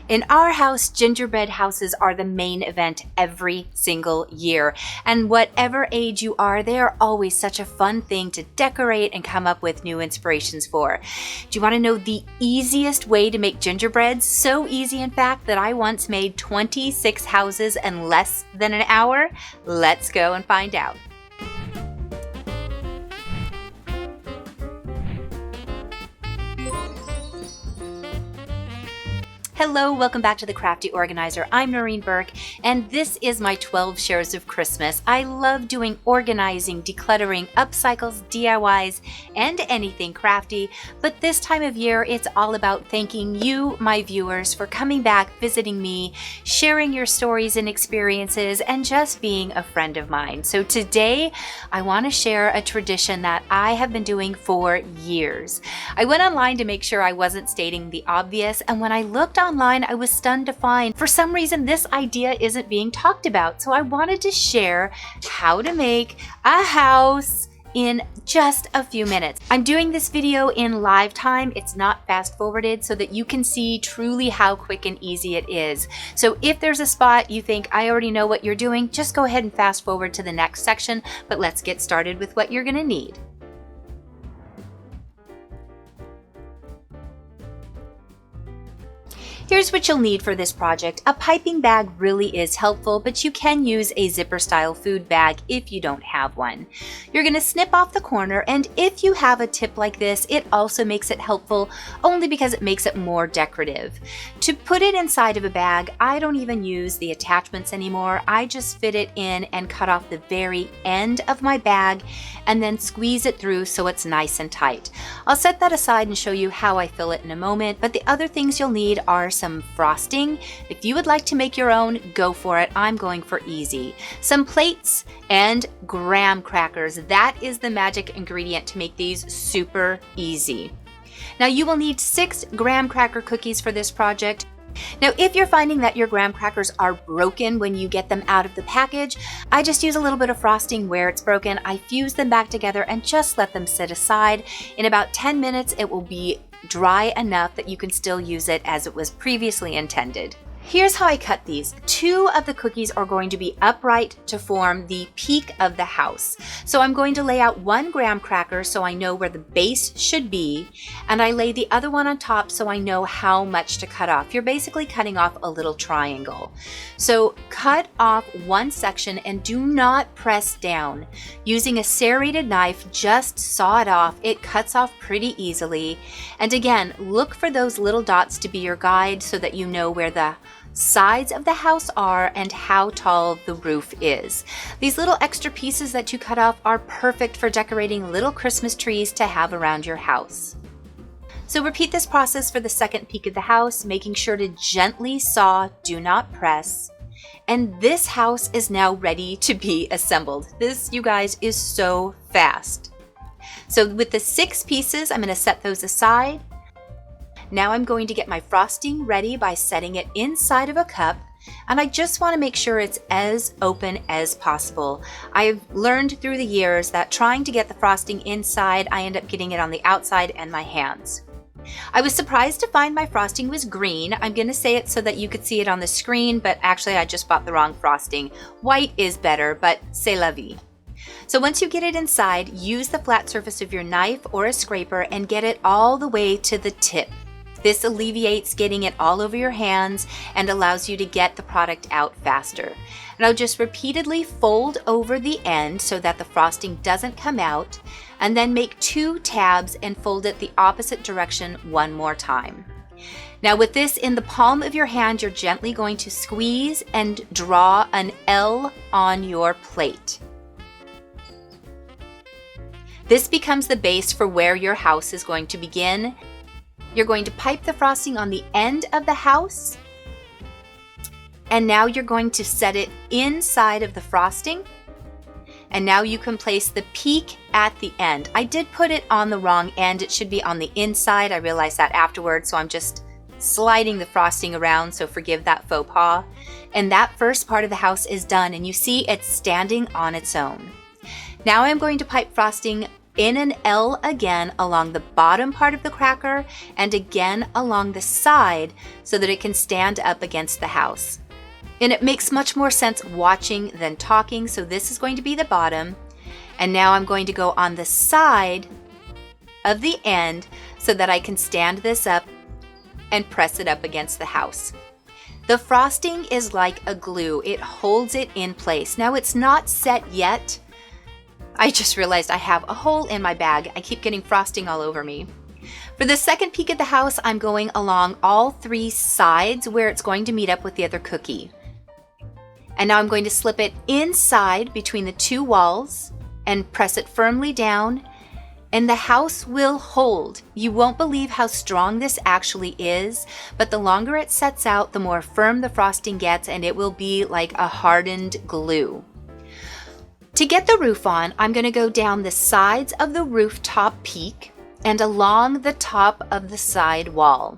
In our house, gingerbread houses are the main event every single year. And whatever age you are, they are always such a fun thing to decorate and come up with new inspirations for. Do you want to know the easiest way to make gingerbreads? So easy, in fact, that I once made 26 houses in less than an hour. Let's go and find out. Hello, welcome back to The Crafty Organizer. I'm Noreen Burke, and this is my 12 shares of Christmas. I love doing organizing, decluttering, upcycles, DIYs, and anything crafty. But this time of year, it's all about thanking you, my viewers, for coming back, visiting me, sharing your stories and experiences, and just being a friend of mine. So today, I want to share a tradition that I have been doing for years. I went online to make sure I wasn't stating the obvious, and when I looked online, I was stunned to find for some reason this idea isn't being talked about. So I wanted to share how to make a house in just a few minutes. I'm doing this video in live time. It's not fast forwarded so that you can see truly how quick and easy it is. So if there's a spot you think I already know what you're doing, just go ahead and fast forward to the next section, but let's get started with what you're gonna need. Here's what you'll need for this project. A piping bag really is helpful, but you can use a zipper style food bag if you don't have one. You're going to snip off the corner, and if you have a tip like this, it also makes it helpful only because it makes it more decorative. To put it inside of a bag, I don't even use the attachments anymore. I just fit it in and cut off the very end of my bag and then squeeze it through so it's nice and tight. I'll set that aside and show you how I fill it in a moment, but the other things you'll need are some frosting. If you would like to make your own, go for it. I'm going for easy. Some plates and graham crackers. That is the magic ingredient to make these super easy. Now you will need 6 graham cracker cookies for this project. Now, if you're finding that your graham crackers are broken when you get them out of the package, I just use a little bit of frosting where it's broken. I fuse them back together and just let them sit aside. In about 10 minutes, it will be dry enough that you can still use it as it was previously intended. Here's how I cut these. 2 of the cookies are going to be upright to form the peak of the house. So I'm going to lay out 1 graham cracker so I know where the base should be, and I lay the other one on top so I know how much to cut off. You're basically cutting off a little triangle. So cut off 1 section and do not press down. Using a serrated knife, just saw it off. It cuts off pretty easily. And again, look for those little dots to be your guide so that you know where the sides of the house are and how tall the roof is. These little extra pieces that you cut off are perfect for decorating little Christmas trees to have around your house. So repeat this process for the second peak of the house, making sure to gently saw, do not press. And this house is now ready to be assembled. This, you guys, is so fast. So with the 6 pieces, I'm going to set those aside. Now I'm going to get my frosting ready by setting it inside of a cup, and I just want to make sure it's as open as possible. I've learned through the years that trying to get the frosting inside, I end up getting it on the outside and my hands. I was surprised to find my frosting was green. I'm going to say it so that you could see it on the screen, but actually I just bought the wrong frosting. White is better, but c'est la vie. So once you get it inside, use the flat surface of your knife or a scraper and get it all the way to the tip. This alleviates getting it all over your hands and allows you to get the product out faster. Now just repeatedly fold over the end so that the frosting doesn't come out, and then make 2 tabs and fold it the opposite direction 1 more time. Now with this in the palm of your hand, you're gently going to squeeze and draw an L on your plate. This becomes the base for where your house is going to begin. You're going to pipe the frosting on the end of the house, and now you're going to set it inside of the frosting, and now you can place the peak at the end. I did put it on the wrong end. It should be on the inside. I realized that afterwards, so I'm just sliding the frosting around, so forgive that faux pas. And that first part of the house is done, and you see it's standing on its own. Now I'm going to pipe frosting in an L again along the bottom part of the cracker and again along the side so that it can stand up against the house. And it makes much more sense watching than talking, so this is going to be the bottom. And now I'm going to go on the side of the end so that I can stand this up and press it up against the house. The frosting is like a glue. It holds it in place. Now it's not set yet. I just realized I have a hole in my bag. I keep getting frosting all over me. For the second peek at the house, I'm going along all 3 sides where it's going to meet up with the other cookie. And now I'm going to slip it inside between the 2 walls and press it firmly down, and the house will hold. You won't believe how strong this actually is, but the longer it sets out, the more firm the frosting gets, and it will be like a hardened glue. To get the roof on, I'm going to go down the sides of the rooftop peak and along the top of the side wall.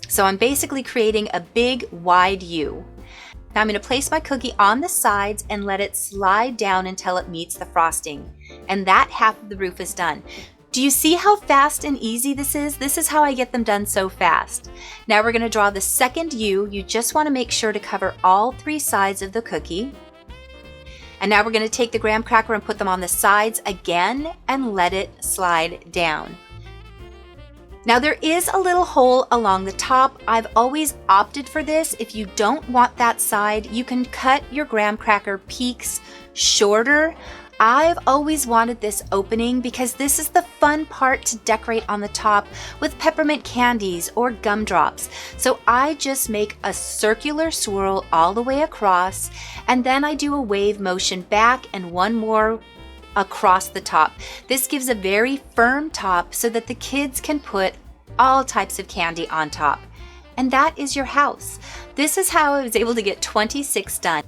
So I'm basically creating a big wide U. Now I'm going to place my cookie on the sides and let it slide down until it meets the frosting. And that half of the roof is done. Do you see how fast and easy this is? This is how I get them done so fast. Now we're going to draw the second U. You just want to make sure to cover all 3 sides of the cookie. And now we're going to take the graham cracker and put them on the sides again and let it slide down. Now there is a little hole along the top. I've always opted for this. If you don't want that side, you can cut your graham cracker peaks shorter. I've always wanted this opening because this is the fun part to decorate on the top with peppermint candies or gumdrops. So I just make a circular swirl all the way across, and then I do a wave motion back and one more across the top. This gives a very firm top so that the kids can put all types of candy on top. And that is your house. This is how I was able to get 26 done.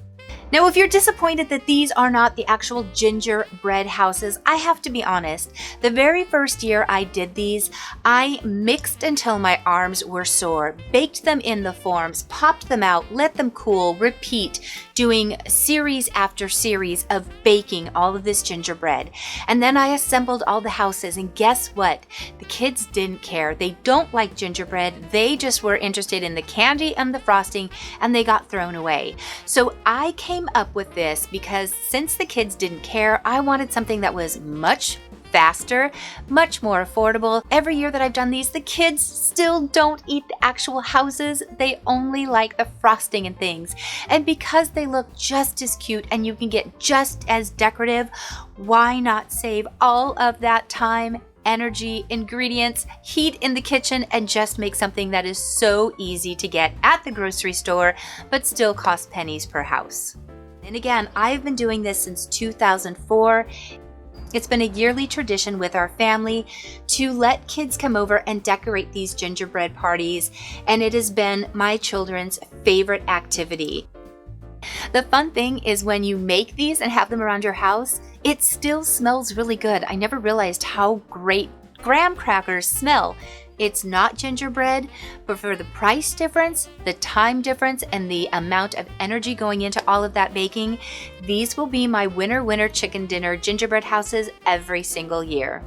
Now, if you're disappointed that these are not the actual gingerbread houses, I have to be honest. The very first year I did these, I mixed until my arms were sore, baked them in the forms, popped them out, let them cool, repeat, doing series after series of baking all of this gingerbread. And then I assembled all the houses, and guess what? The kids didn't care. They don't like gingerbread. They just were interested in the candy and the frosting, and they got thrown away. So I came up with this because since the kids didn't care, I wanted something that was much faster, much more affordable. Every year that I've done these, the kids still don't eat the actual houses. They only like the frosting and things. And because they look just as cute and you can get just as decorative, why not save all of that time, energy, ingredients, heat in the kitchen, and just make something that is so easy to get at the grocery store, but still costs pennies per house. And again, I've been doing this since 2004. It's been a yearly tradition with our family to let kids come over and decorate these gingerbread parties, and it has been my children's favorite activity. The fun thing is when you make these and have them around your house, it still smells really good. I never realized how great graham crackers smell. It's not gingerbread, but for the price difference, the time difference, and the amount of energy going into all of that baking, these will be my winner chicken dinner gingerbread houses every single year.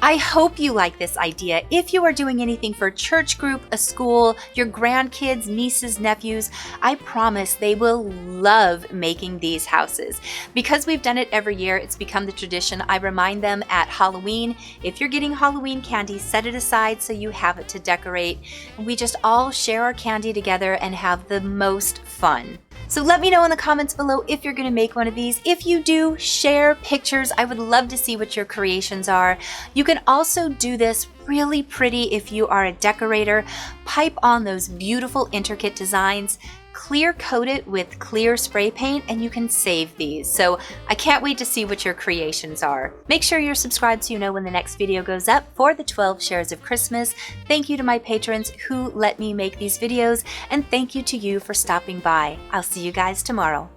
I hope you like this idea. If you are doing anything for a church group, a school, your grandkids, nieces, nephews, I promise they will love making these houses. Because we've done it every year, it's become the tradition. I remind them at Halloween, if you're getting Halloween candy, set it aside so you have it to decorate. And we just all share our candy together and have the most fun. So let me know in the comments below if you're going to make one of these. If you do, share pictures. I would love to see what your creations are. You can also do this really pretty if you are a decorator. Pipe on those beautiful intricate designs. Clear coat it with clear spray paint, and you can save these. So I can't wait to see what your creations are. Make sure you're subscribed so you know when the next video goes up for the 12 shares of Christmas. Thank you to my patrons who let me make these videos, and thank you to you for stopping by. I'll see you guys tomorrow.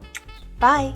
Bye.